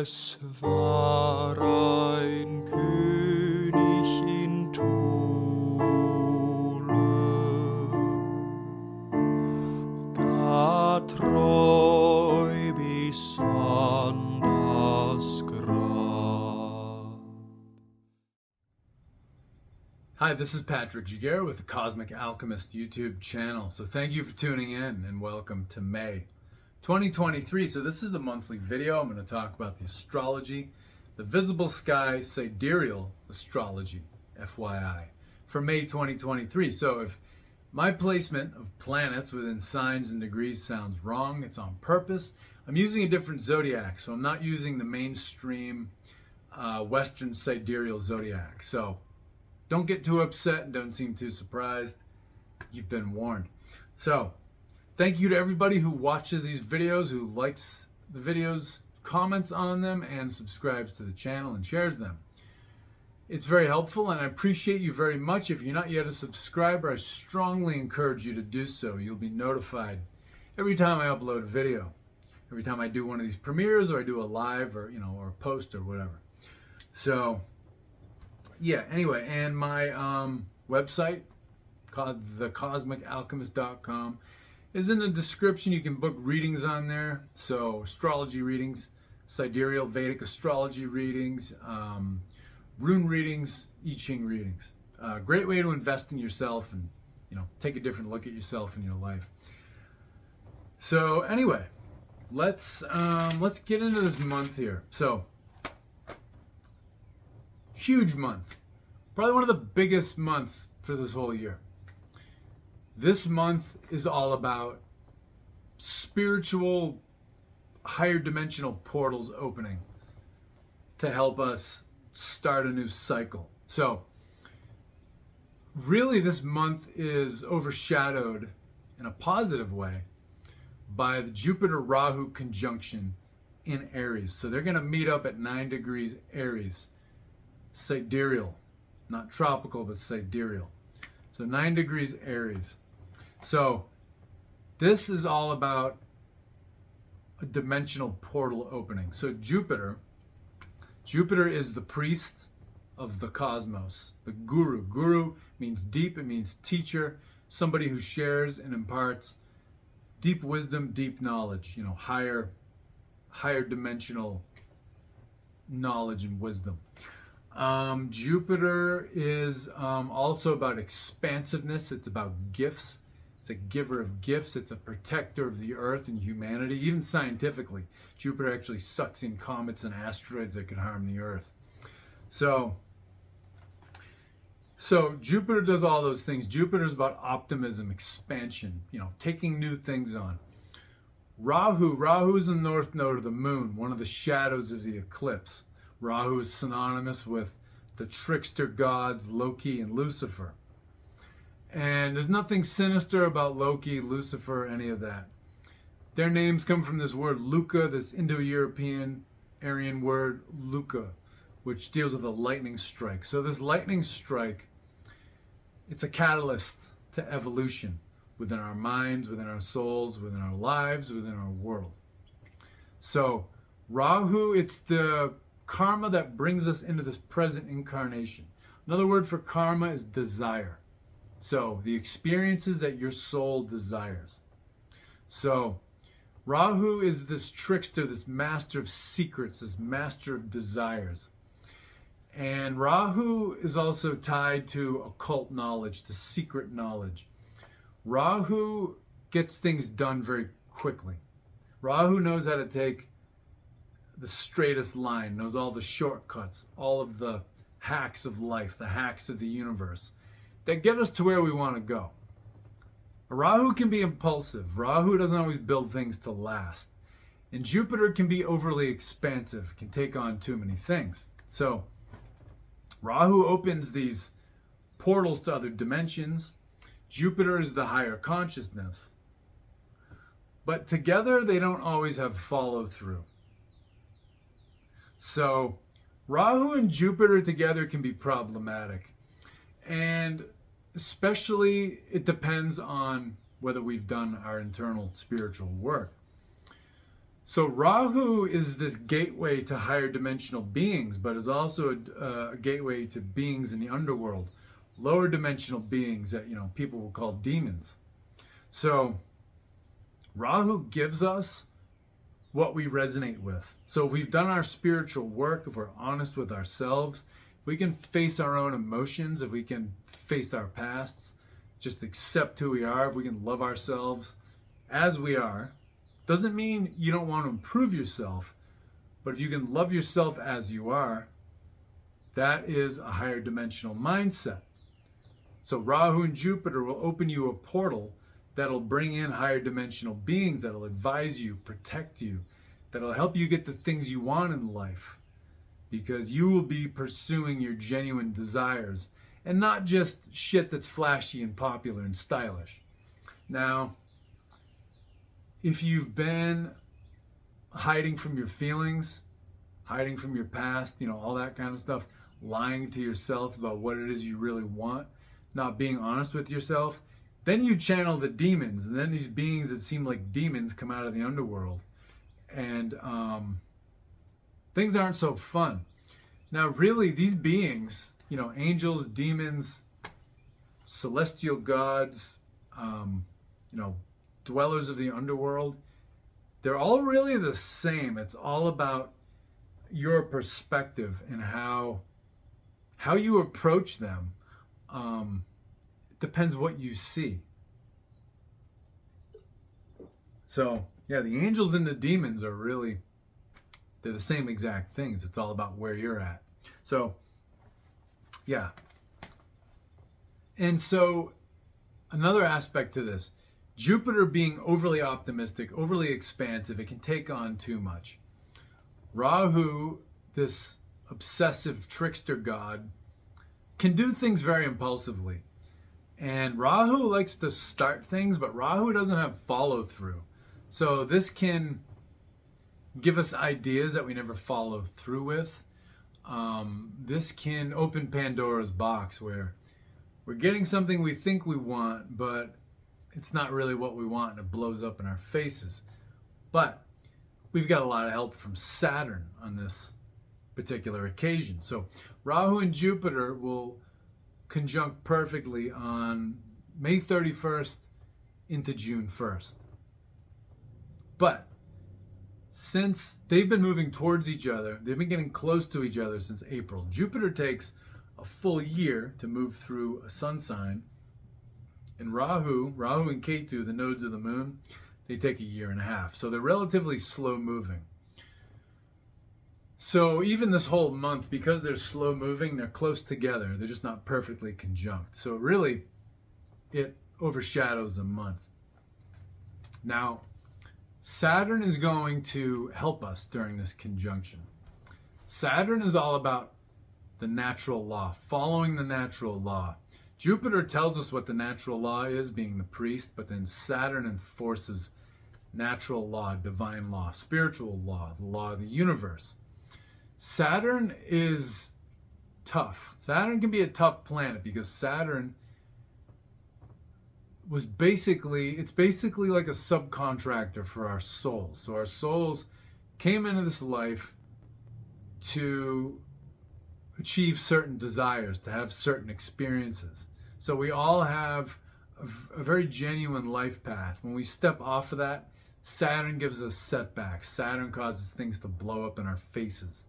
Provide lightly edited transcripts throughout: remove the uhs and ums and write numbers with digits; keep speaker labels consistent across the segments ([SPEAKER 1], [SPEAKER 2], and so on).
[SPEAKER 1] Es war ein König in Thule, gar treu bis an das Grab.
[SPEAKER 2] Hi, this is Patrick Giguere with the Cosmic Alchemist YouTube channel. So thank you for tuning in and welcome to May 2023. So this is the monthly video. I'm going to talk about the astrology, the visible sky sidereal astrology, FYI, for May 2023. So if my placement of planets within signs and degrees sounds wrong, it's on purpose. I'm using a different zodiac, so I'm not using the mainstream Western sidereal zodiac. So don't get too upset and don't seem too surprised. You've been warned. So thank you to everybody who watches these videos, who likes the videos, comments on them, and subscribes to the channel and shares them. It's very helpful and I appreciate you very much. If you're not yet a subscriber, I strongly encourage you to do so. You'll be notified every time I upload a video, every time I do one of these premieres or I do a live or or a post or whatever. So yeah, anyway, and my website, called thecosmicalchemist.com, is in the description. You can book readings on there. So astrology readings, sidereal Vedic astrology readings, rune readings, I Ching readings. Great way to invest in yourself and take a different look at yourself and your life. So anyway, let's get into this month here. So huge month, probably one of the biggest months for this whole year. This month is all about spiritual, higher dimensional portals opening to help us start a new cycle. So really this month is overshadowed in a positive way by the Jupiter-Rahu conjunction in Aries. So they're going to meet up at 9 degrees Aries, sidereal, not tropical, but sidereal. So 9 degrees Aries. So this is all about a dimensional portal opening. So Jupiter is the priest of the cosmos, the guru. Guru means deep, it means teacher, somebody who shares and imparts deep wisdom, deep knowledge, higher dimensional knowledge and wisdom. Jupiter is also about expansiveness. It's about gifts. It's a giver of gifts. It's a protector of the earth and humanity. Even scientifically, Jupiter actually sucks in comets and asteroids that could harm the earth. So Jupiter does all those things. Jupiter is about optimism, expansion, taking new things on. Rahu is the north node of the moon, one of the shadows of the eclipse. Rahu is synonymous with the trickster gods Loki and Lucifer. And there's nothing sinister about Loki, Lucifer, any of that. Their names come from this word Luca, this Indo-European Aryan word Luca, which deals with a lightning strike. So this lightning strike, it's a catalyst to evolution within our minds, within our souls, within our lives, within our world. So Rahu, it's the karma that brings us into this present incarnation. Another word for karma is desire. So the experiences that your soul desires. So Rahu is this trickster, this master of secrets, this master of desires. And Rahu is also tied to occult knowledge, to secret knowledge. Rahu gets things done very quickly. Rahu knows how to take the straightest line, knows all the shortcuts, all of the hacks of life, the hacks of the universe that get us to where we want to go. Rahu can be impulsive. Rahu doesn't always build things to last. And Jupiter can be overly expansive, can take on too many things. So Rahu opens these portals to other dimensions. Jupiter is the higher consciousness. But together they don't always have follow through. So Rahu and Jupiter together can be problematic. And especially it depends on whether we've done our internal spiritual work. So Rahu is this gateway to higher dimensional beings, but is also a gateway to beings in the underworld, lower dimensional beings that, people will call demons. So Rahu gives us what we resonate with. So if we've done our spiritual work, if we're honest with ourselves, we can face our own emotions, if we can face our pasts, just accept who we are, if we can love ourselves as we are. Doesn't mean you don't want to improve yourself, but if you can love yourself as you are, that is a higher dimensional mindset. So Rahu and Jupiter will open you a portal that'll bring in higher dimensional beings, that'll advise you, protect you, that'll help you get the things you want in life, because you will be pursuing your genuine desires and not just shit that's flashy and popular and stylish. Now, if you've been hiding from your feelings, hiding from your past, all that kind of stuff, lying to yourself about what it is you really want, not being honest with yourself, then you channel the demons, and then these beings that seem like demons come out of the underworld, and things aren't so fun. Now, really, these beings, angels, demons, celestial gods, dwellers of the underworld, they're all really the same. It's all about your perspective and how you approach them. It depends what you see. So, yeah, the angels and the demons are really, they're the same exact things. It's all about where you're at. So, yeah. And so, another aspect to this, Jupiter being overly optimistic, overly expansive, it can take on too much. Rahu, this obsessive trickster god, can do things very impulsively. And Rahu likes to start things, but Rahu doesn't have follow through. So this can give us ideas that we never follow through with. This can open Pandora's box where we're getting something we think we want, but it's not really what we want, and it blows up in our faces. But we've got a lot of help from Saturn on this particular occasion. So Rahu and Jupiter will conjunct perfectly on May 31st into June 1st. But since they've been moving towards each other, they've been getting close to each other since April. Jupiter takes a full year to move through a sun sign. And Rahu and Ketu, the nodes of the moon, they take a year and a half. So they're relatively slow moving. So even this whole month, because they're slow moving, they're close together. They're just not perfectly conjunct. So really, it overshadows the month. Now, Saturn is going to help us during this conjunction. Saturn is all about the natural law, following the natural law. Jupiter tells us what the natural law is, being the priest, but then Saturn enforces natural law, divine law, spiritual law, the law of the universe. Saturn is tough. Saturn can be a tough planet because Saturn it's basically like a subcontractor for our souls. So our souls came into this life to achieve certain desires, to have certain experiences. So we all have a very genuine life path. When we step off of that, Saturn gives us setbacks. Saturn causes things to blow up in our faces.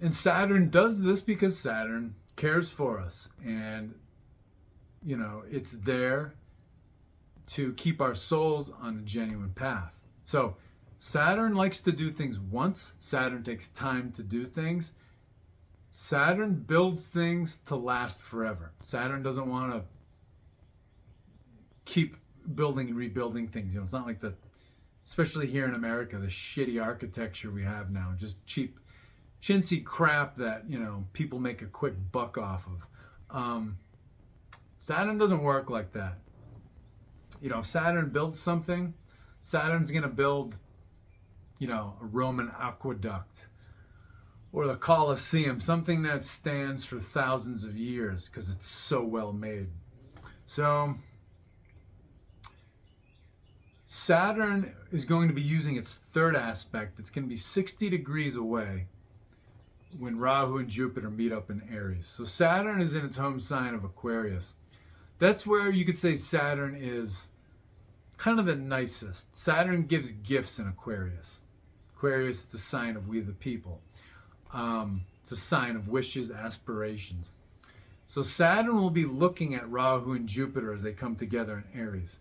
[SPEAKER 2] And Saturn does this because Saturn cares for us. And, it's there to keep our souls on a genuine path. So Saturn likes to do things once. Saturn takes time to do things. Saturn builds things to last forever. Saturn doesn't want to keep building and rebuilding things. It's not like especially here in America, the shitty architecture we have now, just cheap, chintzy crap that, people make a quick buck off of. Saturn doesn't work like that. If Saturn builds something, Saturn's going to build, a Roman aqueduct or the Colosseum, something that stands for thousands of years because it's so well made. So Saturn is going to be using its third aspect. It's going to be 60 degrees away when Rahu and Jupiter meet up in Aries. So Saturn is in its home sign of Aquarius. That's where you could say Saturn is kind of the nicest. Saturn gives gifts in Aquarius. Aquarius is the sign of we the people. It's a sign of wishes, aspirations. So Saturn will be looking at Rahu and Jupiter as they come together in Aries.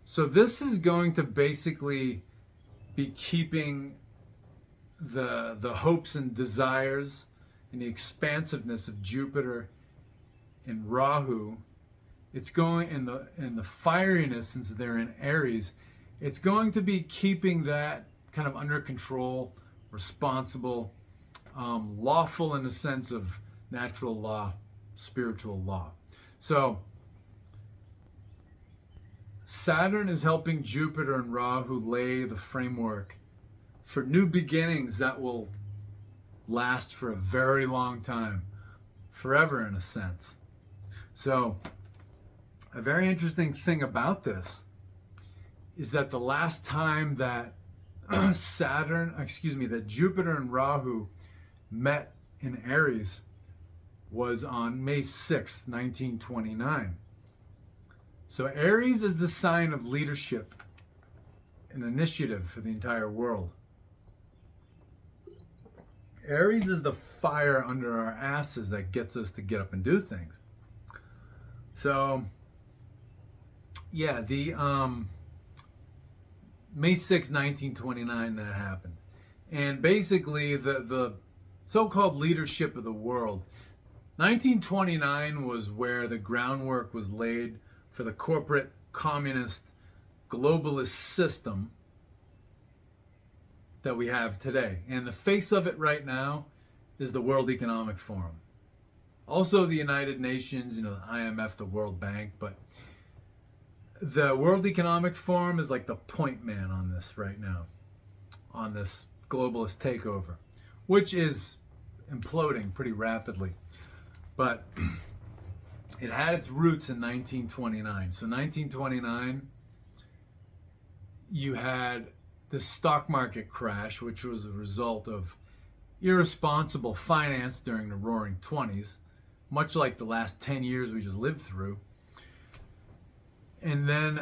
[SPEAKER 2] So this is going to basically be keeping the hopes and desires and the expansiveness of Jupiter and Rahu. It's going in the fieriness, since they're in Aries, it's going to be keeping that kind of under control, responsible, lawful in the sense of natural law, spiritual law. So Saturn is helping Jupiter and Rahu lay the framework for new beginnings that will last for a very long time, forever in a sense. So a very interesting thing about this is that the last time that that Jupiter and Rahu met in Aries was on May 6th, 1929. So Aries is the sign of leadership and initiative for the entire world. Aries is the fire under our asses that gets us to get up and do things. So yeah, the May 6, 1929, that happened. And basically the so-called leadership of the world, 1929 was where the groundwork was laid for the corporate, communist, globalist system that we have today. And the face of it right now is the World Economic Forum. Also the United Nations, the IMF, the World Bank, but the World Economic Forum is like the point man on this right now, on this globalist takeover, which is imploding pretty rapidly. But it had its roots in 1929. So 1929, you had the stock market crash, which was a result of irresponsible finance during the Roaring 20s, much like the last 10 years we just lived through. And then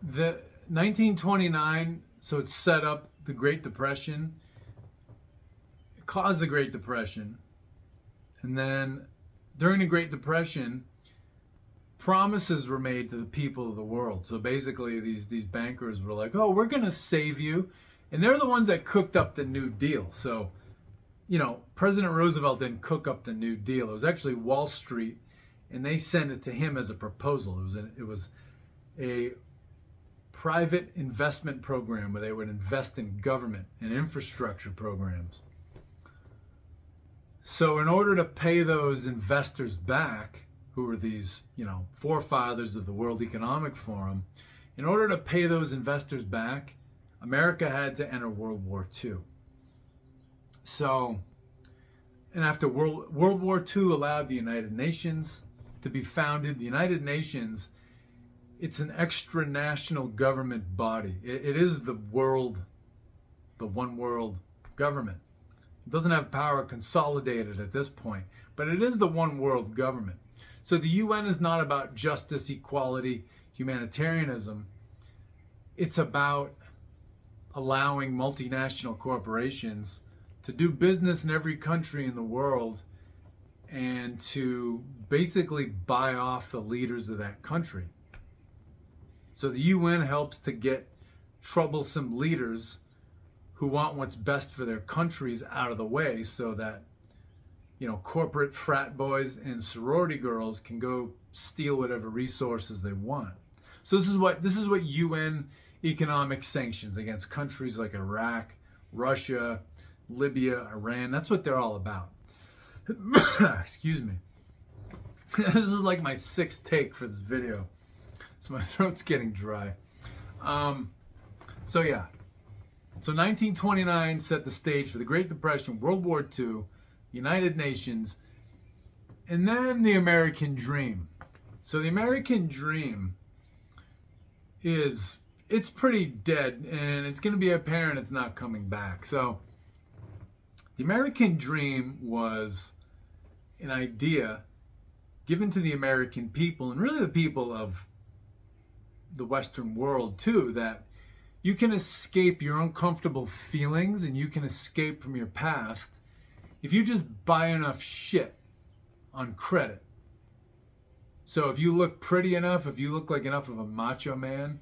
[SPEAKER 2] the 1929, so it set up the Great Depression. It caused the Great Depression. And then during the Great Depression, promises were made to the people of the world. So basically these bankers were like, oh, we're going to save you. And they're the ones that cooked up the New Deal. So, President Roosevelt didn't cook up the New Deal. It was actually Wall Street. And they sent it to him as a proposal. It was a private investment program where they would invest in government and infrastructure programs. So in order to pay those investors back, who were these, forefathers of the World Economic Forum, in order to pay those investors back, America had to enter World War II. So, and after World War II allowed the United Nations to be founded. The United Nations, it's an extra-national government body. It is the one world government. It doesn't have power consolidated at this point, but it is the one world government. So the UN is not about justice, equality, humanitarianism. It's about allowing multinational corporations to do business in every country in the world and to basically buy off the leaders of that country. So the UN helps to get troublesome leaders who want what's best for their countries out of the way, so that corporate frat boys and sorority girls can go steal whatever resources they want. So this is what UN economic sanctions against countries like Iraq, Russia, Libya, Iran, that's what they're all about. Excuse me. This is like my sixth take for this video, so my throat's getting dry. So 1929 set the stage for the Great Depression, World War II, United Nations, and then the American dream. So the American dream it's pretty dead, and it's going to be apparent it's not coming back. So the American dream was an idea given to the American people, and really the people of the Western world too, that you can escape your uncomfortable feelings and you can escape from your past if you just buy enough shit on credit. So if you look pretty enough, if you look like enough of a macho man,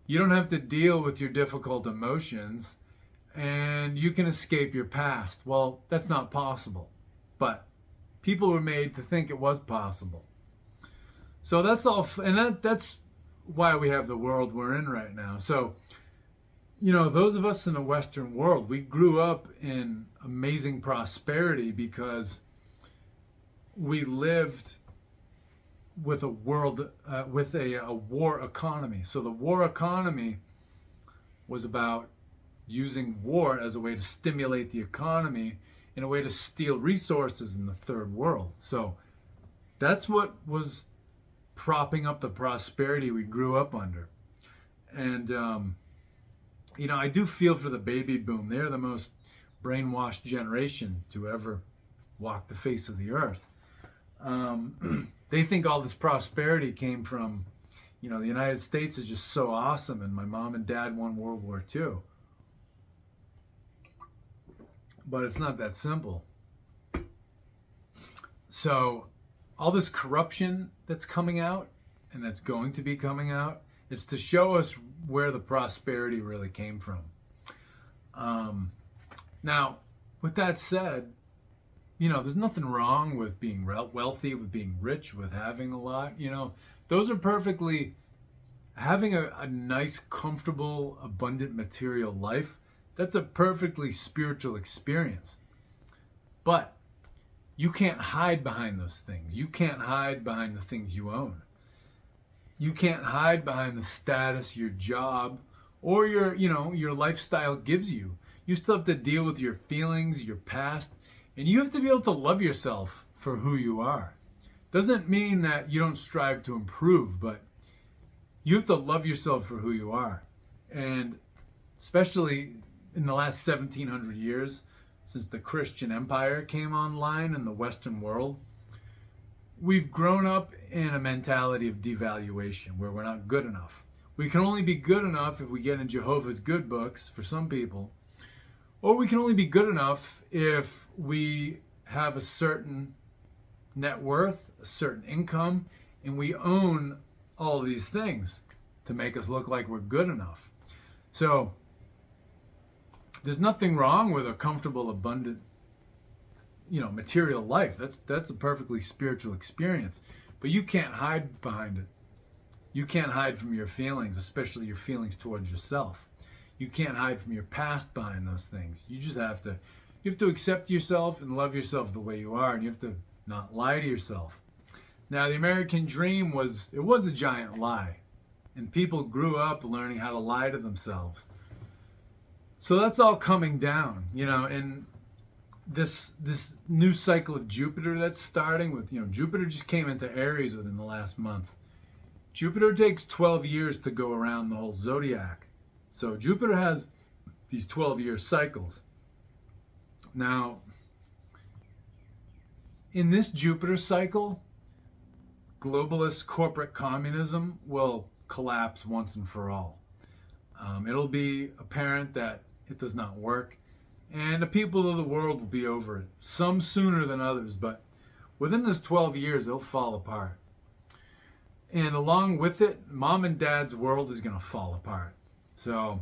[SPEAKER 2] you don't have to deal with your difficult emotions and you can escape your past. Well, that's not possible, but people were made to think it was possible. So that's all, and that's why we have the world we're in right now. So, those of us in the Western world, we grew up in amazing prosperity because we lived with a world, with a war economy. So the war economy was about using war as a way to stimulate the economy, in a way to steal resources in the third world. So that's what was propping up the prosperity we grew up under. And, I do feel for the baby boom. They're the most brainwashed generation to ever walk the face of the earth. They think all this prosperity came from, the United States is just so awesome, and my mom and dad won World War II. But it's not that simple. So all this corruption that's coming out and that's going to be coming out, it's to show us where the prosperity really came from. Now, with that said, there's nothing wrong with being wealthy, with being rich, with having a lot. Those are perfectly, having a nice, comfortable, abundant material life, that's a perfectly spiritual experience. But you can't hide behind those things. You can't hide behind the things you own. You can't hide behind the status your job or your lifestyle gives you. You still have to deal with your feelings, your past, and you have to be able to love yourself for who you are. Doesn't mean that you don't strive to improve, but you have to love yourself for who you are. And especially in the last 1700 years, since the Christian empire came online in the Western world, we've grown up in a mentality of devaluation where we're not good enough. We can only be good enough if we get in Jehovah's good books for some people, or we can only be good enough if we have a certain net worth, a certain income, and we own all these things to make us look like we're good enough. So there's nothing wrong with a comfortable, abundant, material life. That's a perfectly spiritual experience. But you can't hide behind it. You can't hide from your feelings, especially your feelings towards yourself. You can't hide from your past behind those things. You have to accept yourself and love yourself the way you are, and you have to not lie to yourself. Now, the American dream was a giant lie, and people grew up learning how to lie to themselves. So that's all coming down, and this new cycle of Jupiter that's starting with, Jupiter just came into Aries within the last month. Jupiter takes 12 years to go around the whole zodiac. So Jupiter has these 12-year cycles. Now, in this Jupiter cycle, globalist corporate communism will collapse once and for all. It'll be apparent that it does not work, and the people of the world will be over it, some sooner than others, but within this 12 years, it'll fall apart. And along with it, mom and dad's world is going to fall apart. So,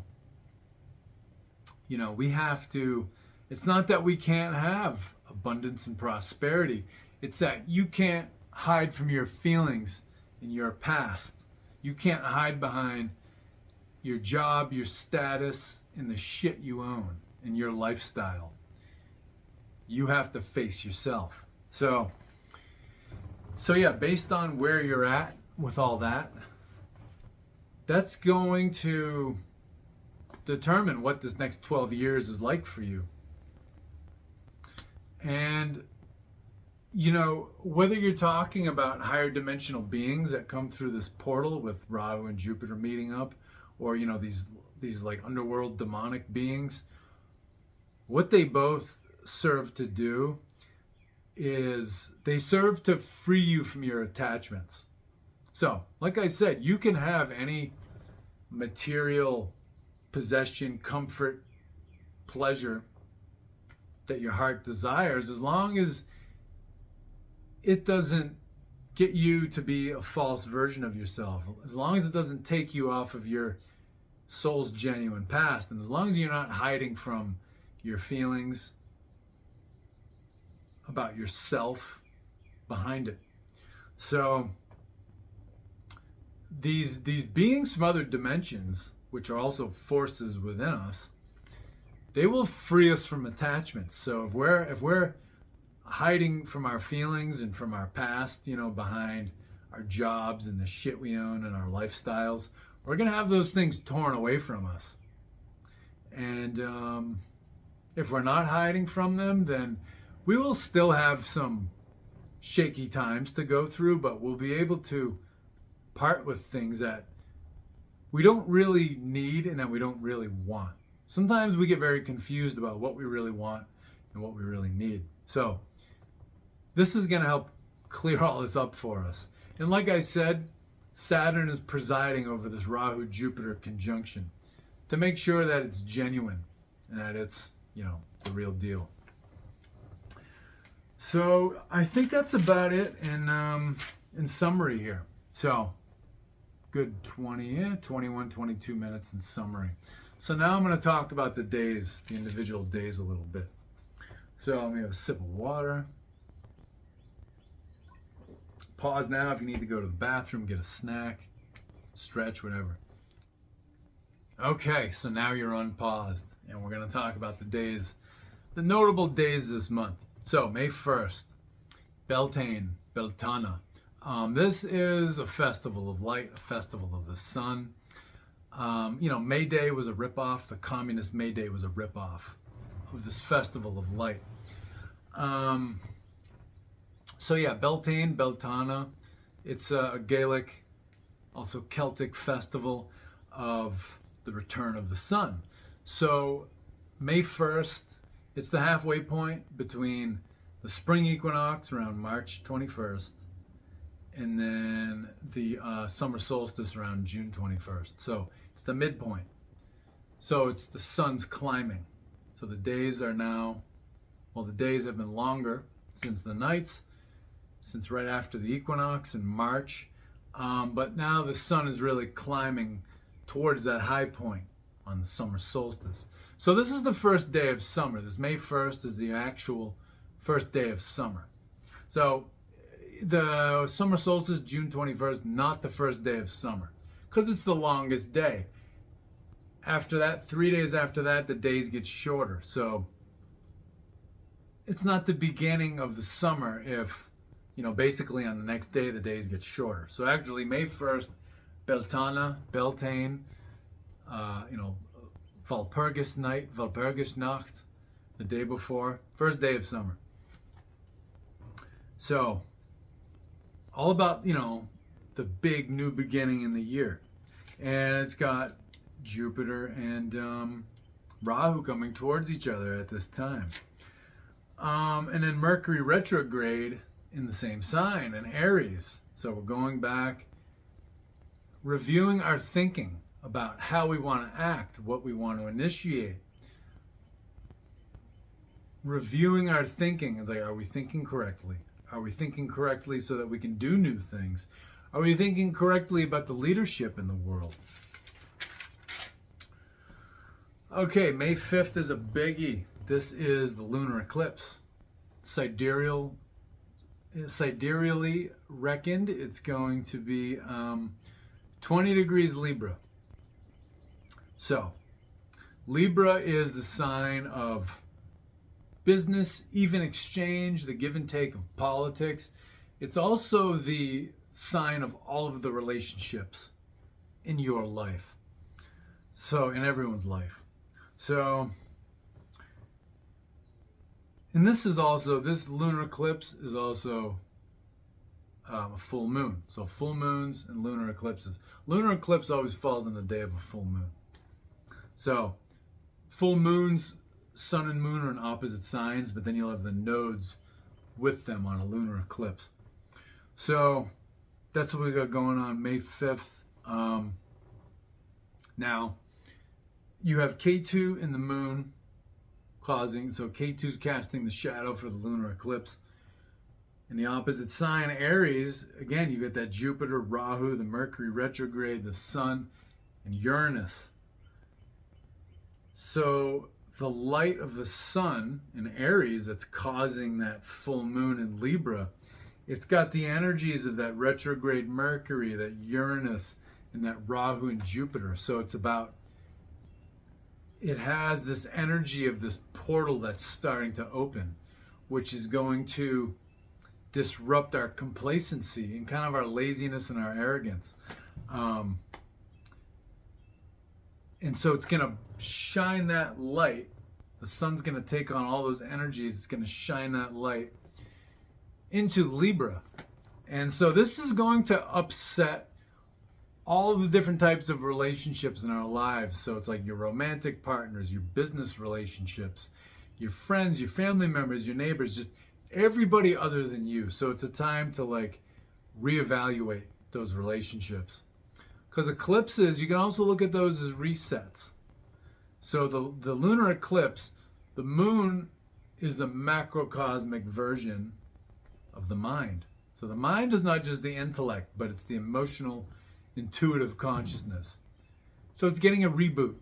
[SPEAKER 2] we have to, it's not that we can't have abundance and prosperity. It's that you can't hide from your feelings in your past. You can't hide behind your job, your status, and the shit you own and your lifestyle. You have to face yourself. So yeah, based on where you're at with all that, that's going to determine what this next 12 years is like for you. And you know, whether you're talking about higher dimensional beings that come through this portal with Rahu and Jupiter meeting up, or, you know, these like underworld demonic beings, what they both serve to do is they serve to free you from your attachments. So, like I said, you can have any material possession, comfort, pleasure that your heart desires, as long as it doesn't get you to be a false version of yourself, as long as it doesn't take you off of your soul's genuine past, and as long as you're not hiding from your feelings about yourself behind it. So these beings from other dimensions, which are also forces within us, they will free us from attachments. So if we're hiding from our feelings and from our past, you know, behind our jobs and the shit we own and our lifestyles, we're going to have those things torn away from us. And if we're not hiding from them, then we will still have some shaky times to go through, but we'll be able to part with things that we don't really need and that we don't really want. Sometimes we get very confused about what we really want and what we really need. So this is going to help clear all this up for us. And like I said, Saturn is presiding over this Rahu-Jupiter conjunction to make sure that it's genuine and that it's, you know, the real deal. So I think that's about it in summary here. So good 21, 22 minutes in summary. So now I'm going to talk about the days, the individual days a little bit. So let me have a sip of water. Pause now if you need to go to the bathroom, get a snack, stretch, whatever. Okay, so now you're unpaused, and we're going to talk about the days, the notable days this month. So May 1st, Beltane, Beltana. This is a festival of light, a festival of the sun. You know, May Day was a ripoff. The communist May Day was a ripoff of this festival of light. So yeah, Beltane, Beltana. It's a Gaelic, also Celtic festival of the return of the sun. So May 1st, it's the halfway point between the spring equinox around March 21st and then the summer solstice around June 21st. So it's the midpoint. So it's the sun's climbing. So the days are now, well, the days have been longer since the nights, since right after the equinox in March. But now the sun is really climbing towards that high point on the summer solstice. So this is the first day of summer. This May 1st is the actual first day of summer. So the summer solstice, June 21st, not the first day of summer, because it's the longest day. After that, 3 days after that, the days get shorter. So it's not the beginning of the summer if, you know, basically on the next day, the days get shorter. So actually, May 1st, Beltana, Beltane, you know, Walpurgis night, Walpurgisnacht, the day before, first day of summer. So all about, you know, the big new beginning in the year. And it's got Jupiter and Rahu coming towards each other at this time. And then Mercury retrograde in the same sign, in Aries. So we're going back, reviewing our thinking about how we want to act, what we want to initiate. Reviewing our thinking. It's like, are we thinking correctly? Are we thinking correctly so that we can do new things? Are we thinking correctly about the leadership in the world? Okay, May 5th is a biggie. This is the lunar eclipse. Sidereally reckoned, it's going to be 20 degrees Libra. So, Libra is the sign of business, even exchange, the give and take of politics. It's also the sign of all of the relationships in your life. So, in everyone's life. So, And this lunar eclipse is also a full moon. So full moons and lunar eclipses. Lunar eclipse always falls on the day of a full moon. So full moons, sun and moon are in opposite signs, but then you'll have the nodes with them on a lunar eclipse. So that's what we got going on May 5th. Now, you have K2 in the moon so K2 is casting the shadow for the lunar eclipse. In the opposite sign, Aries, again, you get that Jupiter-Rahu, the Mercury retrograde, the Sun, and Uranus. So the light of the Sun in Aries that's causing that full moon in Libra, it's got the energies of that retrograde Mercury, that Uranus, and that Rahu and Jupiter. So it has this energy of this portal that's starting to open, which is going to disrupt our complacency and kind of our laziness and our arrogance. And so it's going to shine that light. The sun's going to take on all those energies. It's going to shine that light into Libra. And so this is going to upset all of the different types of relationships in our lives. So it's like your romantic partners, your business relationships, your friends, your family members, your neighbors, just everybody other than you. So it's a time to like reevaluate those relationships. Because eclipses, you can also look at those as resets. So the lunar eclipse, the moon is the macrocosmic version of the mind. So the mind is not just the intellect, but it's the emotional, intuitive consciousness. So it's getting a reboot.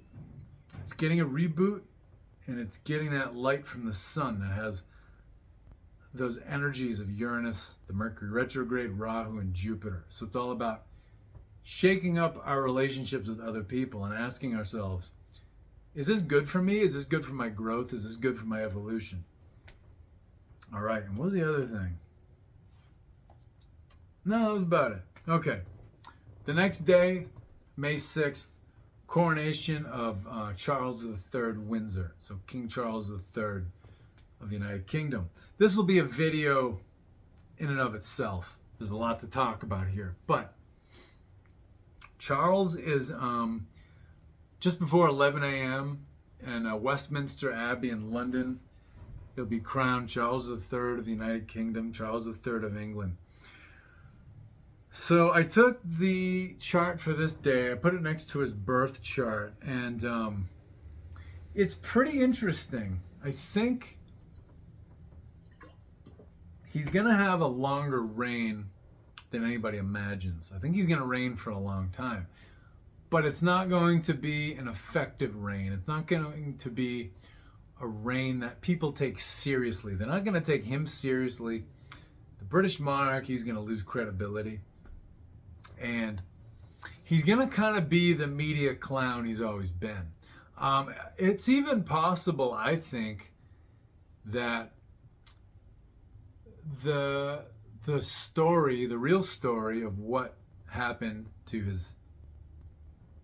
[SPEAKER 2] It's getting a reboot, and it's getting that light from the sun that has those energies of Uranus, the Mercury retrograde, Rahu, and Jupiter. So it's all about shaking up our relationships with other people and asking ourselves, is this good for me? Is this good for my growth? Is this good for my evolution? All right, and what was the other thing? No, that was about it. Okay. The next day, May 6th, coronation of Charles III Windsor. So King Charles III of the United Kingdom. This will be a video in and of itself. There's a lot to talk about here. But Charles is just before 11 a.m. in Westminster Abbey in London. He'll be crowned Charles III of the United Kingdom, Charles III of England. So I took the chart for this day, I put it next to his birth chart, and it's pretty interesting. I think he's going to have a longer reign than anybody imagines. I think he's going to reign for a long time. But it's not going to be an effective reign. It's not going to be a reign that people take seriously. They're not going to take him seriously. The British monarchy is going to lose credibility. And he's going to kind of be the media clown he's always been. It's even possible, I think, that the story, the real story of what happened to his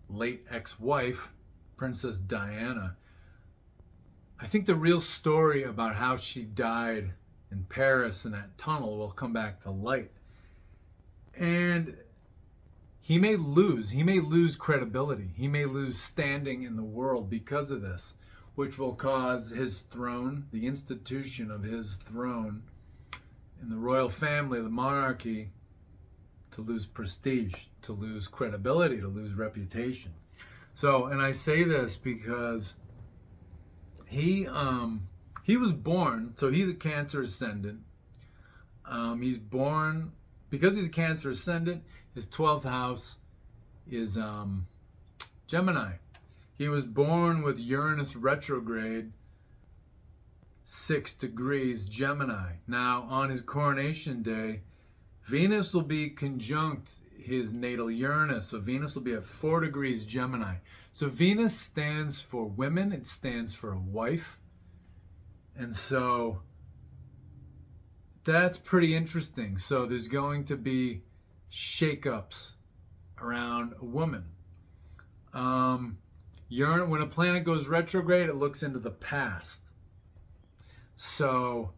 [SPEAKER 2] late ex-wife, Princess Diana, I think the real story about how she died in Paris in that tunnel will come back to light. And he may lose credibility. He may lose standing in the world because of this, which will cause his throne, the institution of his throne, and the royal family, the monarchy, to lose prestige, to lose credibility, to lose reputation. So, and I say this because he was born, so he's a Cancer ascendant. He's born, because he's a Cancer ascendant, his 12th house is Gemini. He was born with Uranus retrograde, 6 degrees Gemini. Now, on his coronation day, Venus will be conjunct his natal Uranus. So Venus will be at 4 degrees Gemini. So Venus stands for women. It stands for a wife. And so that's pretty interesting. So there's going to be shakeups around a woman. When a planet goes retrograde, it looks into the past. So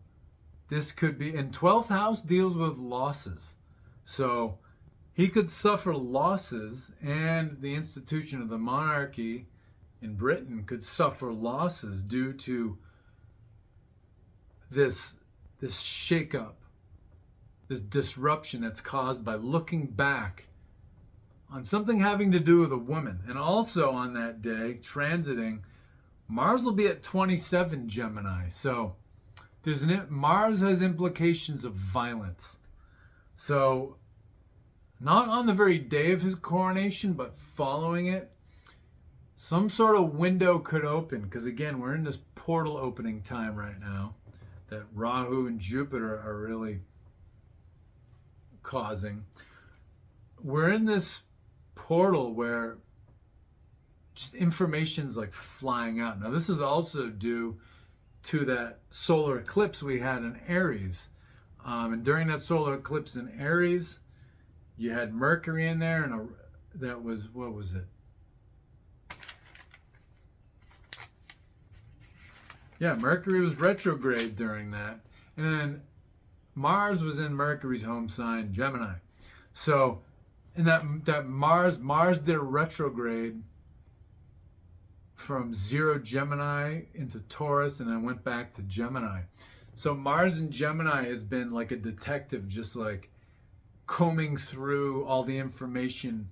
[SPEAKER 2] this could be, and 12th house deals with losses. So he could suffer losses, and the institution of the monarchy in Britain could suffer losses due to this shakeup, this disruption that's caused by looking back on something having to do with a woman. And also on that day, transiting, Mars will be at 27 Gemini. So Mars has implications of violence. So not on the very day of his coronation, but following it, some sort of window could open. Because again, we're in this portal opening time right now that Rahu and Jupiter are really causing. We're in this portal where just information's like flying out. Now this is also due to that solar eclipse we had in Aries. And during that solar eclipse in Aries, you had Mercury in there, and that was, what was it? Yeah, Mercury was retrograde during that. And then Mars was in Mercury's home sign, Gemini. So, in that Mars did a retrograde from 0 Gemini into Taurus, and then went back to Gemini. So Mars in Gemini has been like a detective, just like combing through all the information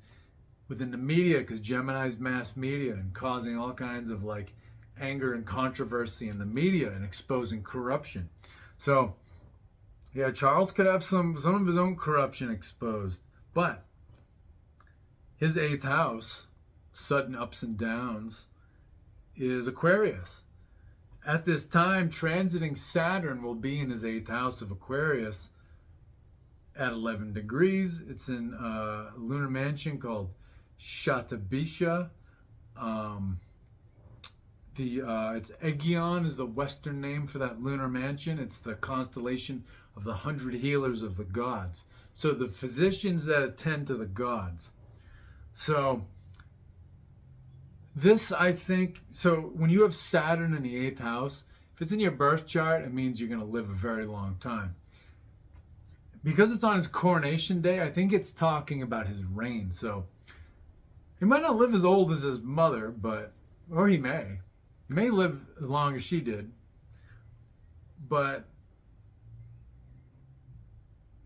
[SPEAKER 2] within the media, because Gemini's mass media, and causing all kinds of like anger and controversy in the media and exposing corruption. So yeah, Charles could have some of his own corruption exposed, but his 8th house, sudden ups and downs, is Aquarius. At this time, transiting Saturn will be in his 8th house of Aquarius at 11 degrees. It's in a lunar mansion called Shatabisha. It's Aegion is the Western name for that lunar mansion. It's the constellation of the 100 healers of the gods. So the physicians that attend to the gods. So this, I think, so when you have Saturn in the 8th house, if it's in your birth chart, it means you're going to live a very long time. Because it's on his coronation day, I think it's talking about his reign. So he might not live as old as his mother, or he may. He may live as long as she did. But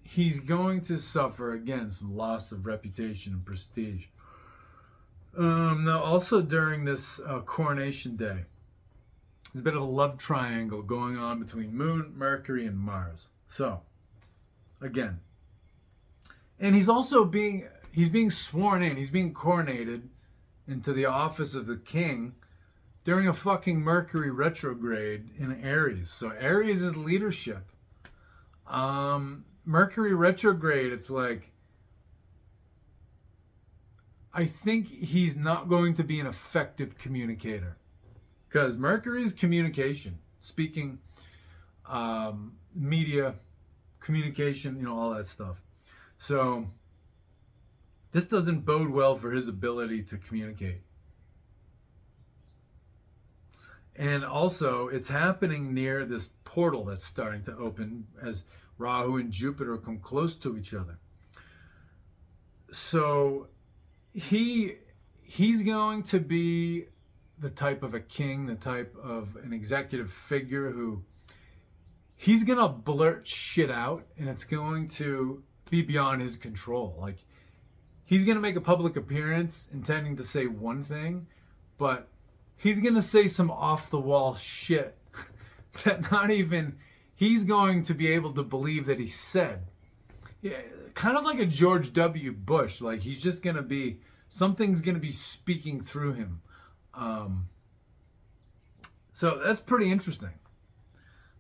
[SPEAKER 2] he's going to suffer, again, some loss of reputation and prestige. Now, also during this coronation day, there's a bit of a love triangle going on between Moon, Mercury, and Mars. So, again, and he's being sworn in. He's being coronated into the office of the king during a fucking Mercury retrograde in Aries. So Aries is leadership. Mercury retrograde, it's like, I think he's not going to be an effective communicator, because Mercury is communication, speaking, media, communication, all that stuff. So this doesn't bode well for his ability to communicate. And also, it's happening near this portal that's starting to open as Rahu and Jupiter come close to each other. So he's going to be the type of a king, the type of an executive figure who he's going to blurt shit out, and it's going to be beyond his control. Like, he's going to make a public appearance intending to say one thing, but he's going to say some off-the-wall shit that not even he's going to be able to believe that he said. Yeah, kind of like a George W. Bush. Like, he's just going to be, something's going to be speaking through him. So that's pretty interesting.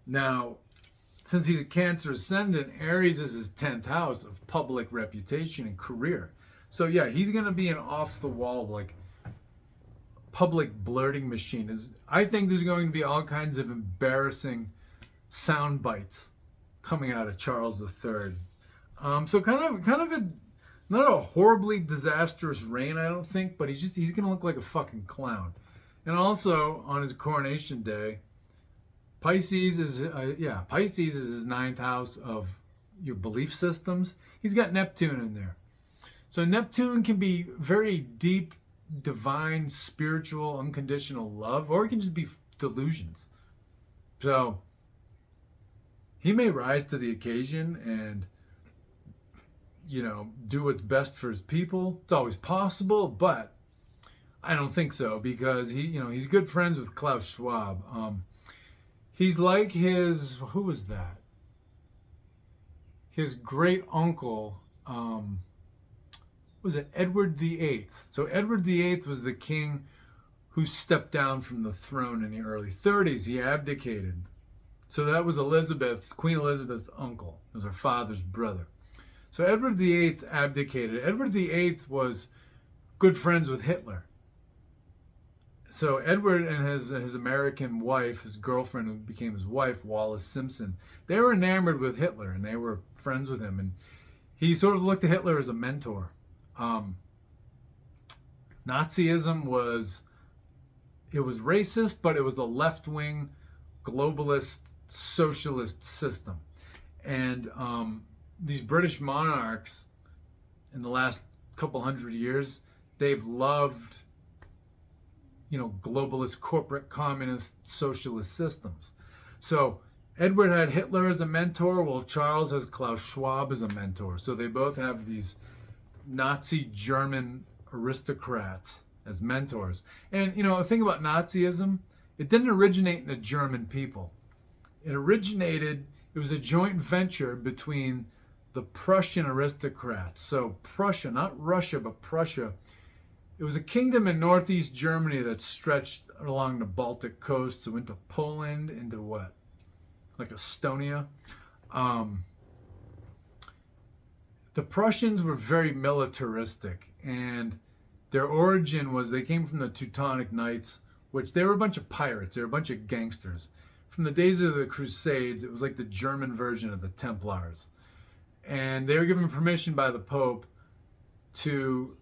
[SPEAKER 2] Now, since he's a Cancer ascendant, Aries is his 10th house of public reputation and career. So yeah, he's going to be an off-the-wall, like, public blurting machine. I think there's going to be all kinds of embarrassing sound bites coming out of Charles III. So kind of a, not a horribly disastrous reign, I don't think, but he's going to look like a fucking clown. And also on his coronation day, Pisces is Pisces is his ninth house of your belief systems. He's got Neptune in there. So Neptune can be very deep, divine, spiritual, unconditional love, or it can just be delusions. So he may rise to the occasion and, do what's best for his people. It's always possible, but I don't think so, because he's good friends with Klaus Schwab. He's like who was that? His great uncle, was it Edward VIII? So Edward VIII was the king who stepped down from the throne in the early 30s. He abdicated. So that was Queen Elizabeth's uncle. It was her father's brother. So Edward VIII abdicated. Edward VIII was good friends with Hitler. So Edward and his American wife, his girlfriend who became his wife, Wallis Simpson, they were enamored with Hitler and they were friends with him. And he sort of looked at Hitler as a mentor. Nazism was racist, but it was the left-wing globalist socialist system. And these British monarchs in the last couple hundred years, they've loved globalist, corporate, communist, socialist systems. So Edward had Hitler as a mentor, while Charles has Klaus Schwab as a mentor. So they both have these Nazi German aristocrats as mentors. And, the thing about Nazism, it didn't originate in the German people. It was a joint venture between the Prussian aristocrats. So Prussia, not Russia, but Prussia. It was a kingdom in northeast Germany that stretched along the Baltic coast, so into Poland, into what? Like Estonia. The Prussians were very militaristic, and their origin was they came from the Teutonic Knights, which they were a bunch of pirates. They were a bunch of gangsters. From the days of the Crusades, it was like the German version of the Templars. And they were given permission by the Pope to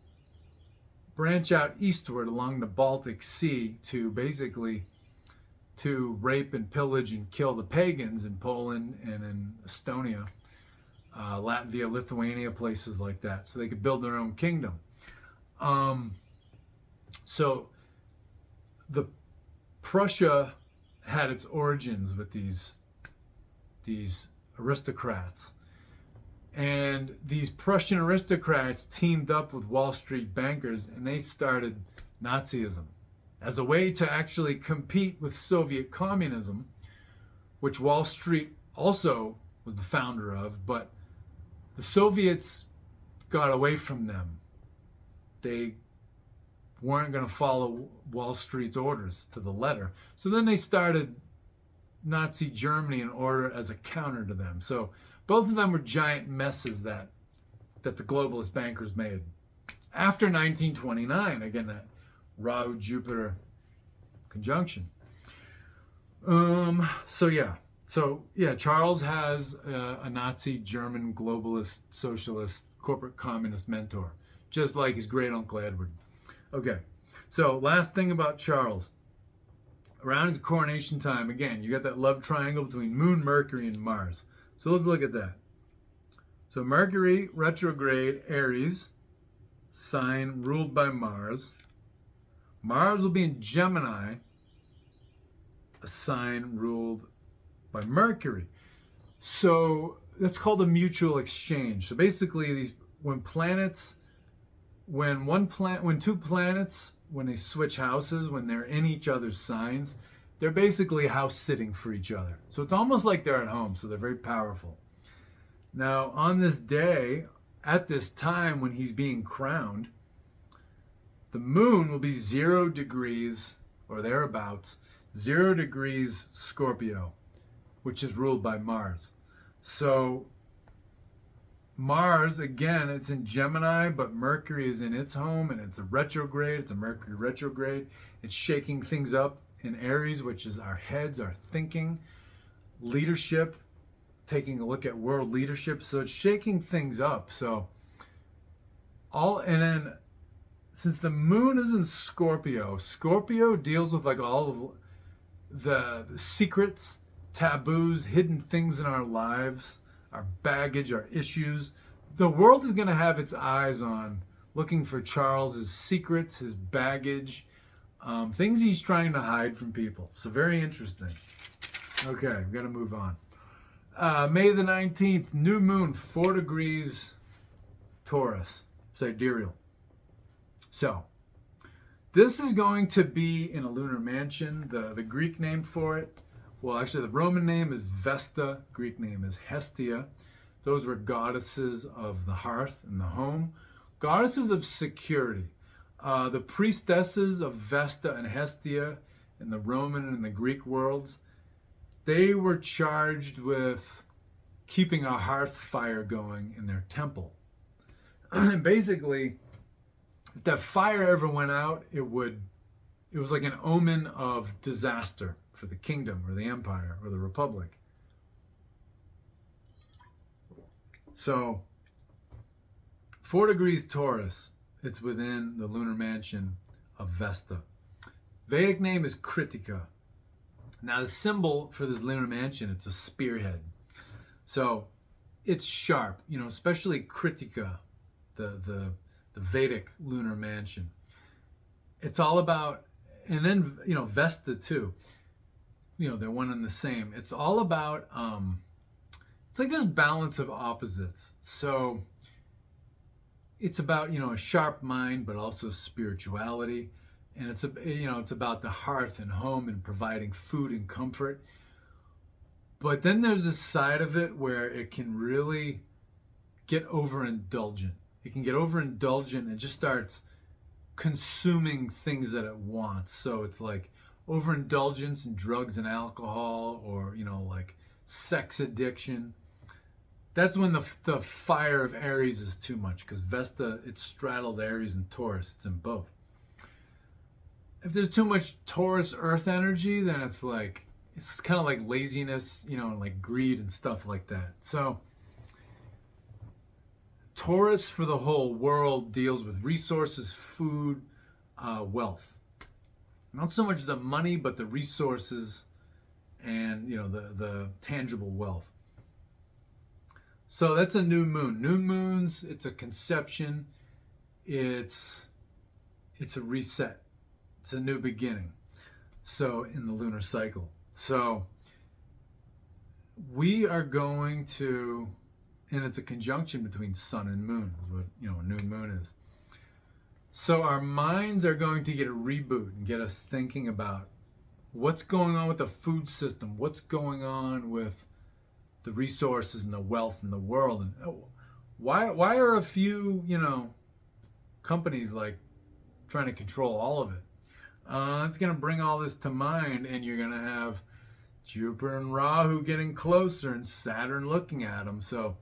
[SPEAKER 2] branch out eastward along the Baltic Sea to rape and pillage and kill the pagans in Poland and in Estonia, Latvia, Lithuania, places like that, so they could build their own kingdom. So the Prussia had its origins with these aristocrats. And these Prussian aristocrats teamed up with Wall Street bankers, and they started Nazism as a way to actually compete with Soviet communism, which Wall Street also was the founder of, but the Soviets got away from them. They weren't going to follow Wall Street's orders to the letter. So then they started Nazi Germany in order as a counter to them. So both of them were giant messes that the globalist bankers made. After 1929, again, that Rahu-Jupiter conjunction. Charles has a Nazi German globalist socialist corporate communist mentor, just like his great uncle Edward. Okay, so last thing about Charles. Around his coronation time, again, you got that love triangle between Moon, Mercury, and Mars. So let's look at that. So Mercury retrograde, Aries, sign ruled by Mars. Mars will be in Gemini, a sign ruled by Mercury. So that's called a mutual exchange. So basically, when two planets, when they switch houses, when they're in each other's signs, they're basically house sitting for each other. So it's almost like they're at home, so they're very powerful. Now, on this day, at this time when he's being crowned, the moon will be 0 degrees, or thereabouts, 0 degrees Scorpio, which is ruled by Mars. So Mars, again, it's in Gemini, but Mercury is in its home, and it's a retrograde. It's a Mercury retrograde. It's shaking things up in Aries, which is our heads, our thinking, leadership, taking a look at world leadership. So it's shaking things up. And then since the moon is in Scorpio, Scorpio deals with like all of the secrets taboos, hidden things in our lives, our baggage, our issues. The world is going to have its eyes on looking for Charles's secrets, his baggage, things he's trying to hide from people. So very interesting. Okay, we've got to move on. May the 19th, new moon, 4 degrees Taurus, sidereal. So, this is going to be in a lunar mansion. The Greek name for it, well, actually the Roman name is Vesta, Greek name is Hestia. Those were goddesses of the hearth and the home, goddesses of security. The priestesses of Vesta and Hestia in the Roman and the Greek worlds, they were charged with keeping a hearth fire going in their temple. And basically, if that fire ever went out, it was like an omen of disaster for the kingdom or the empire or the republic. So, 4 degrees Taurus, it's within the lunar mansion of Vesta. Vedic name is Kritika. Now the symbol for this lunar mansion, it's a spearhead. So it's sharp, especially Kritika, the Vedic lunar mansion. It's all about, and then, Vesta too. They're one and the same. It's all about, it's like this balance of opposites. So it's about, a sharp mind, but also spirituality. And it's about the hearth and home and providing food and comfort. But then there's this side of it where it can really get overindulgent. It can get overindulgent and just starts consuming things that it wants. So it's like overindulgence in drugs and alcohol, or like sex addiction. That's when the fire of Aries is too much, because Vesta, it straddles Aries and Taurus. It's in both. If there's too much Taurus earth energy, then it's kind of like laziness, and like greed and stuff like that. So Taurus for the whole world deals with resources, food, wealth. Not so much the money, but the resources and, the tangible wealth. So that's a new moon. New moons, it's a conception. It's a reset. It's a new beginning. So in the lunar cycle. So we are going to, and it's a conjunction between sun and moon, is what, a new moon is. So our minds are going to get a reboot and get us thinking about what's going on with the food system, what's going on with the resources and the wealth in the world, and why are a few, companies trying to control all of it? It's going to bring all this to mind, and you're going to have Jupiter and Rahu getting closer and Saturn looking at them. So,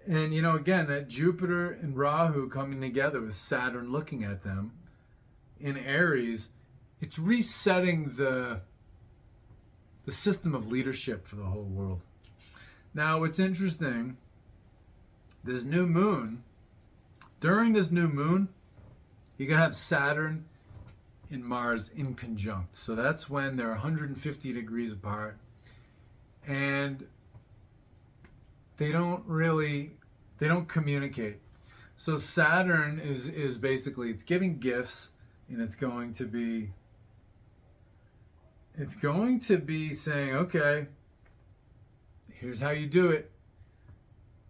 [SPEAKER 2] and again, that Jupiter and Rahu coming together with Saturn looking at them in Aries, it's resetting the system of leadership for the whole world. Now, what's interesting, this new moon, during this new moon, you're going to have Saturn and Mars in conjunct. So that's when they're 150 degrees apart. And they don't communicate. So Saturn is basically, it's giving gifts, and it's going to be saying, okay, here's how you do it.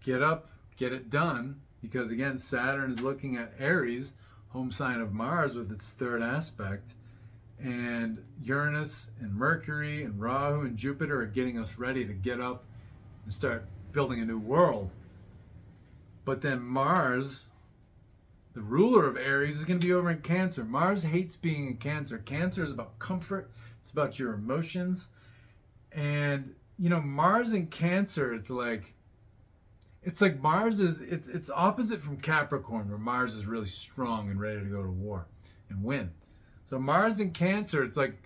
[SPEAKER 2] Get up, get it done. Because again, Saturn is looking at Aries, home sign of Mars, with its third aspect, and Uranus and Mercury and Rahu and Jupiter are getting us ready to get up and start building a new world. But then Mars, the ruler of Aries, is going to be over in Cancer. Mars hates being in Cancer. Cancer is about comfort. It's about your emotions. And, Mars in Cancer, it's like Mars is, it's opposite from Capricorn, where Mars is really strong and ready to go to war and win. So Mars in Cancer, it's like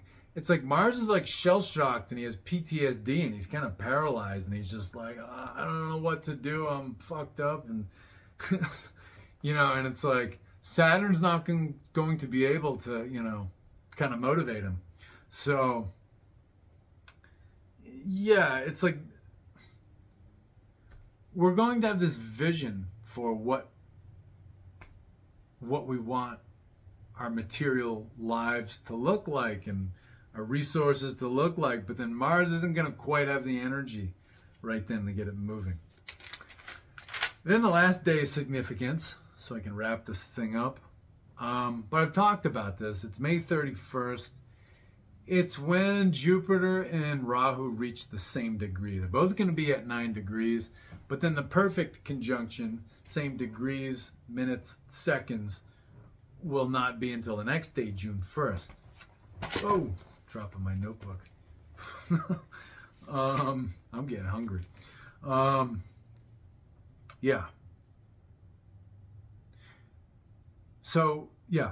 [SPEAKER 2] Mars is like shell-shocked, and he has PTSD, and he's kind of paralyzed, and he's just like, I don't know what to do, I'm fucked up, and and it's like Saturn's not going to be able to, kind of motivate him. So yeah, it's like we're going to have this vision for what we want our material lives to look like and our resources to look like, but then Mars isn't going to quite have the energy right then to get it moving. Then the last day of significance, so I can wrap this thing up. But I've talked about this. It's May 31st. It's when Jupiter and Rahu reach the same degree. They're both going to be at 9 degrees, but then the perfect conjunction, same degrees, minutes, seconds, will not be until the next day, June 1st. Oh, dropping my notebook. I'm getting hungry. Yeah. So, yeah.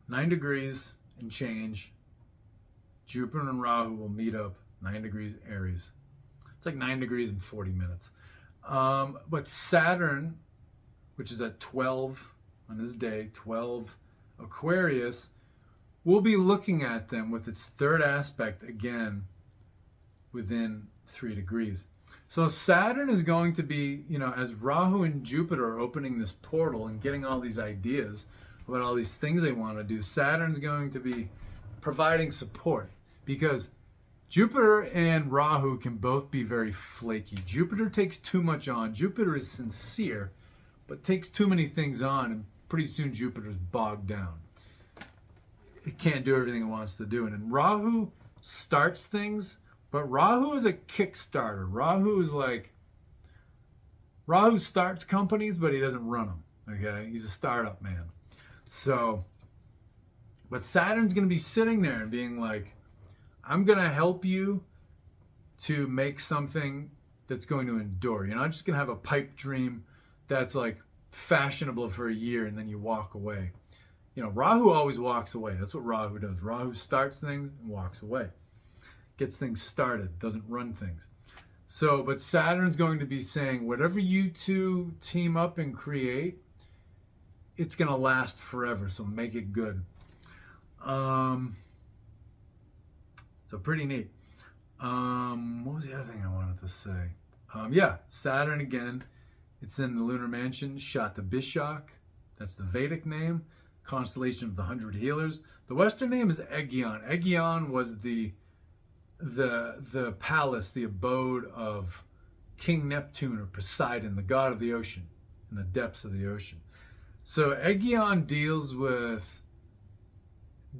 [SPEAKER 2] 9 degrees and change. Jupiter and Rahu will meet up 9 degrees Aries. It's like 9 degrees and 40 minutes. But Saturn, which is at 12 on this day, 12 Aquarius, we'll be looking at them with its third aspect again within 3 degrees. So Saturn is going to be, as Rahu and Jupiter are opening this portal and getting all these ideas about all these things they want to do, Saturn's going to be providing support because Jupiter and Rahu can both be very flaky. Jupiter takes too much on. Jupiter is sincere, but takes too many things on, and pretty soon Jupiter's bogged down. It can't do everything it wants to do. And then Rahu starts things, but Rahu is a Kickstarter. Rahu starts companies, but he doesn't run them. Okay? He's a startup man. So, but Saturn's going to be sitting there and being like, I'm going to help you to make something that's going to endure. You're not just going to have a pipe dream that's like fashionable for a year and then you walk away. Rahu always walks away. That's what Rahu does. Rahu starts things and walks away. Gets things started, doesn't run things. So, but Saturn's going to be saying, whatever you two team up and create, it's going to last forever. So make it good. So pretty neat. What was the other thing I wanted to say? Saturn again. It's in the lunar mansion, Shatabishak. That's the Vedic name. Constellation of the 100 Healers. The Western name is Aegeon. Aegeon was the palace, the abode of King Neptune or Poseidon, the god of the ocean, in the depths of the ocean. So Aegeon deals with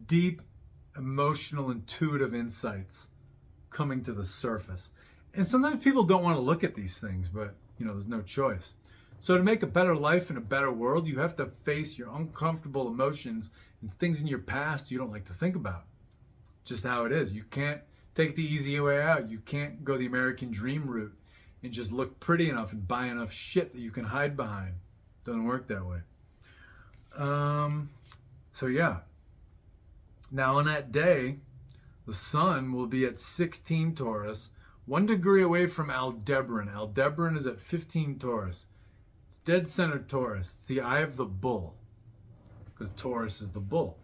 [SPEAKER 2] deep, emotional, intuitive insights coming to the surface. And sometimes people don't want to look at these things, but there's no choice. So to make a better life and a better world, you have to face your uncomfortable emotions and things in your past you don't like to think about. Just how it is. You can't take the easy way out. You can't go the American dream route and just look pretty enough and buy enough shit that you can hide behind. Doesn't work that way. So yeah. Now on that day, the sun will be at 16 Taurus, 1 degree away from Aldebaran. Aldebaran is at 15 Taurus. It's dead center Taurus. It's the eye of the bull, because Taurus is the bull.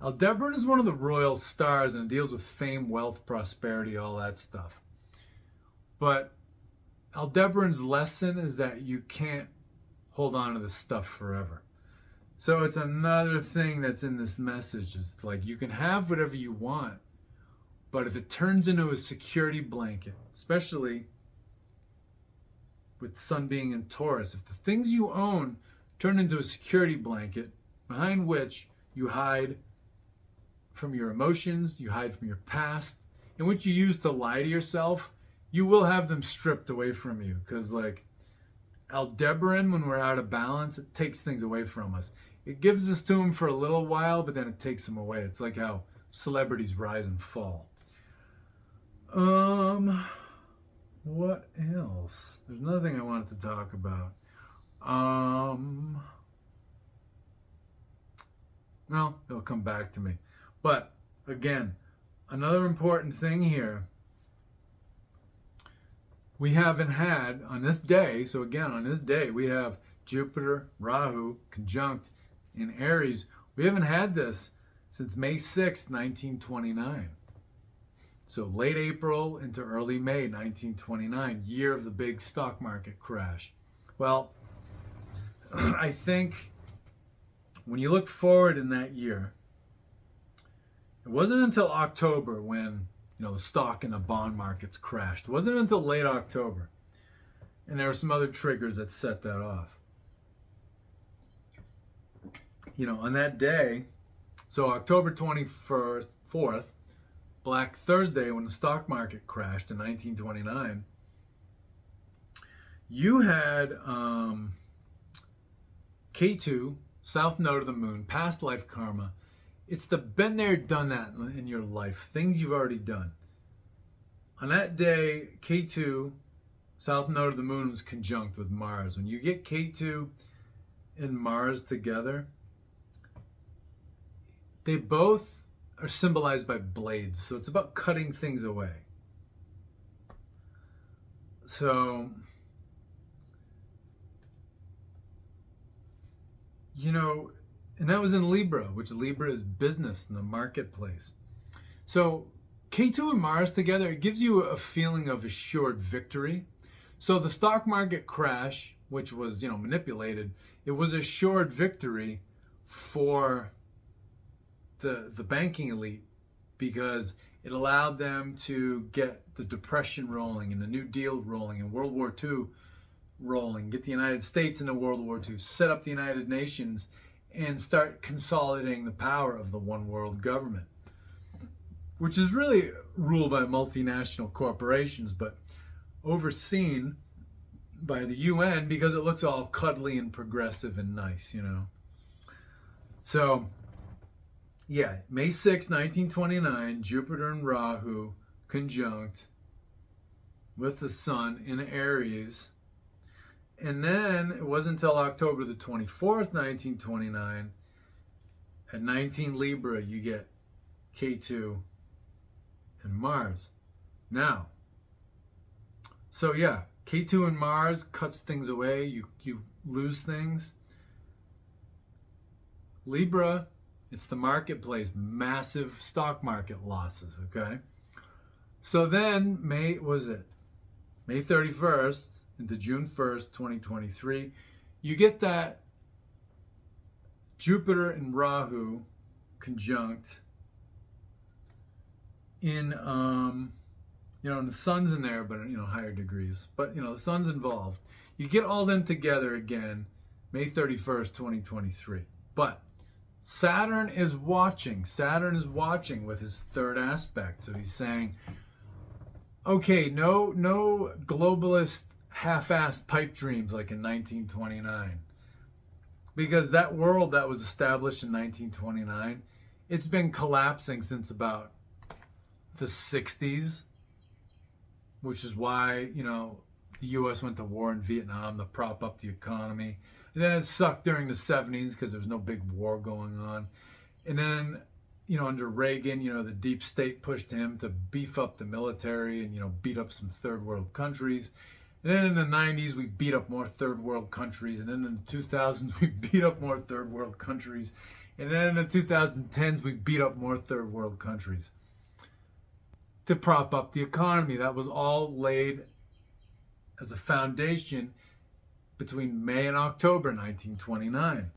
[SPEAKER 2] Aldebaran is one of the royal stars and it deals with fame, wealth, prosperity, all that stuff. But Aldebaran's lesson is that you can't hold on to this stuff forever. So it's another thing that's in this message. It's like you can have whatever you want, but if it turns into a security blanket, especially with sun being in Taurus, if the things you own turn into a security blanket behind which you hide from your emotions, you hide from your past, and which you use to lie to yourself, you will have them stripped away from you. Because like Aldebaran, when we're out of balance, it takes things away from us. It gives us to them for a little while, but then it takes them away. It's like how celebrities rise and fall. What else? There's another thing I wanted to talk about. Well, it'll come back to me. But again, another important thing here, we haven't had on this day, so again, on this day, we have Jupiter, Rahu, conjunct in Aries. We haven't had this since May 6th, 1929. So late April into early May 1929, year of the big stock market crash. Well, I think when you look forward in that year, it wasn't until October when, the stock and the bond markets crashed. It wasn't until late October. And there were some other triggers that set that off. On that day, so October 4th, Black Thursday, when the stock market crashed in 1929, you had K2, South Node of the Moon, past life karma. It's the been there, done that in your life, things you've already done. On that day, K2, South Node of the Moon, was conjunct with Mars. When you get K2 and Mars together, they both are symbolized by blades. So it's about cutting things away. So, and that was in Libra, which Libra is business in the marketplace. So K2 and Mars together, it gives you a feeling of assured victory. So the stock market crash, which was, manipulated, it was assured victory for the banking elite, because it allowed them to get the Depression rolling and the New Deal rolling and World War II rolling, get the United States into World War II, set up the United Nations, and start consolidating the power of the one world government, which is really ruled by multinational corporations, but overseen by the UN because it looks all cuddly and progressive and nice, So, yeah, May 6, 1929, Jupiter and Rahu conjunct with the Sun in Aries. And then it wasn't until October the 24th, 1929, at 19 Libra, you get K2 and Mars. Now, so yeah, K2 and Mars cuts things away. You lose things. Libra, it's the marketplace, massive stock market losses, okay? So then, May 31st into June 1st, 2023, you get that Jupiter and Rahu conjunct in, and the sun's in there, but, higher degrees. But, the sun's involved. You get all them together again, May 31st, 2023. But Saturn is watching. Saturn is watching with his third aspect. So he's saying, okay, no globalist half-assed pipe dreams like in 1929. Because that world that was established in 1929, it's been collapsing since about the 60s, which is why, the U.S. went to war in Vietnam to prop up the economy. And then it sucked during the 70s because there was no big war going on. And then, under Reagan, the deep state pushed him to beef up the military and, beat up some third world countries. And then in the 90s, we beat up more third world countries. And then in the 2000s, we beat up more third world countries. And then in the 2010s, we beat up more third world countries to prop up the economy. That was all laid as a foundation between May and October 1929.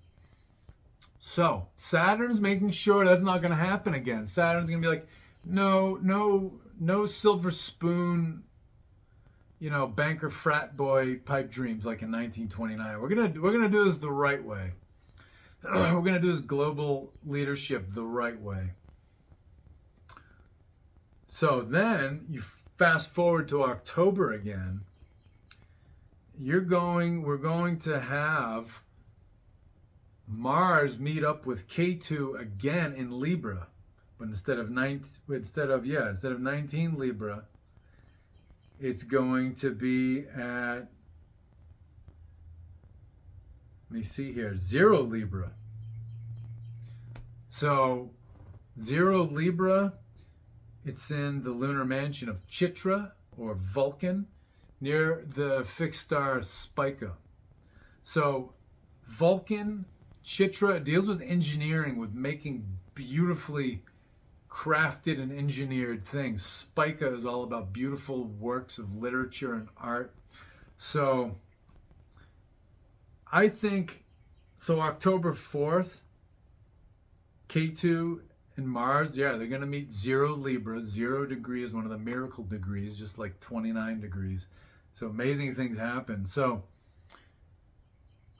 [SPEAKER 2] So Saturn's making sure that's not going to happen again. Saturn's going to be like, no silver spoon, banker frat boy pipe dreams like in 1929. We're gonna do this the right way. We're gonna do this global leadership the right way. So then you fast forward to October again. We're going to have Mars meet up with K2 again in Libra, but instead of 19 Libra, it's going to be at, let me see here, 0 Libra. So 0 Libra, it's in the lunar mansion of Chitra or Vulcan, near the fixed star Spica. So Vulcan, Chitra, deals with engineering, with making beautifully crafted and engineered things. Spica is all about beautiful works of literature and art. So I think, so October 4th, K2 and Mars, yeah, they're going to meet 0 Libra. 0 degree is one of the miracle degrees, just like 29 degrees. So amazing things happen. So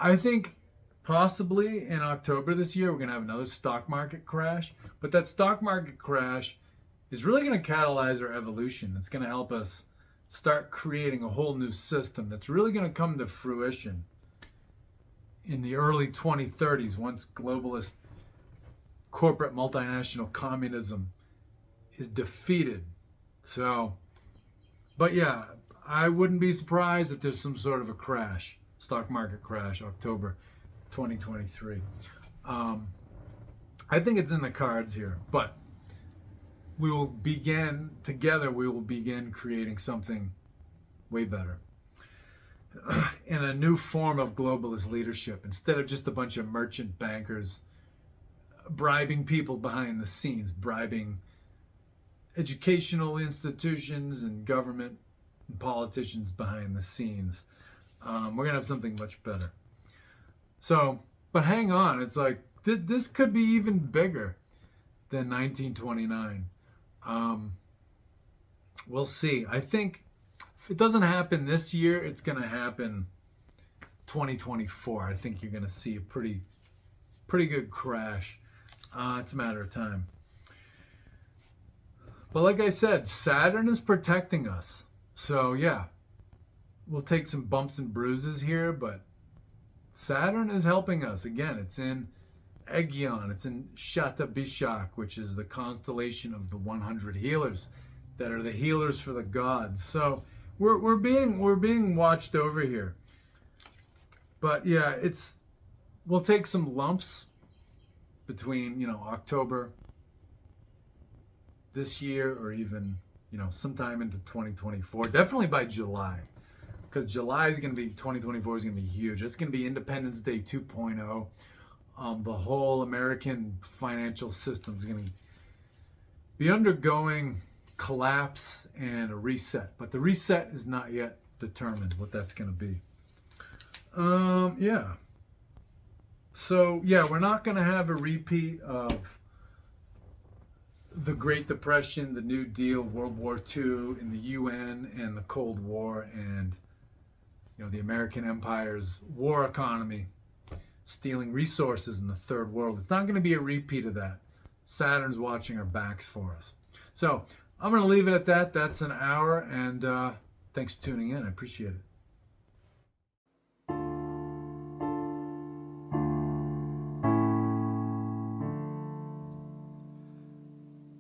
[SPEAKER 2] I think possibly in October this year, we're going to have another stock market crash. But that stock market crash is really going to catalyze our evolution. It's going to help us start creating a whole new system that's really going to come to fruition in the early 2030s, once globalist corporate multinational communism is defeated. So, but yeah, I wouldn't be surprised if there's some sort of a crash, stock market crash, October 2023. I think it's in the cards here, but we will begin creating something way better. In a new form of globalist leadership, instead of just a bunch of merchant bankers bribing people behind the scenes, bribing educational institutions and government and politicians behind the scenes. We're going to have something much better. So, but hang on, it's like, this could be even bigger than 1929. We'll see. I think if it doesn't happen this year, it's going to happen 2024. I think you're going to see a pretty good crash. It's a matter of time. But like I said, Saturn is protecting us. So yeah, we'll take some bumps and bruises here, but Saturn is helping us. Again, it's in Aegion, it's in Shatabishak, which is the constellation of the 100 healers that are the healers for the gods. So we're being watched over here. But yeah, we'll take some lumps between, October this year or even, sometime into 2024. Definitely by July. Because July is going to be, 2024 is going to be huge. It's going to be Independence Day 2.0. The whole American financial system is going to be undergoing collapse and a reset. But the reset is not yet determined what that's going to be. Yeah. So, yeah, we're not going to have a repeat of the Great Depression, the New Deal, World War II, and the UN, and the Cold War, and the American Empire's war economy, stealing resources in the third world. It's not going to be a repeat of that. Saturn's watching our backs for us. So I'm going to leave it at that. That's an hour, and thanks for tuning in. I appreciate it.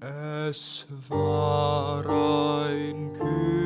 [SPEAKER 1] Es war ein König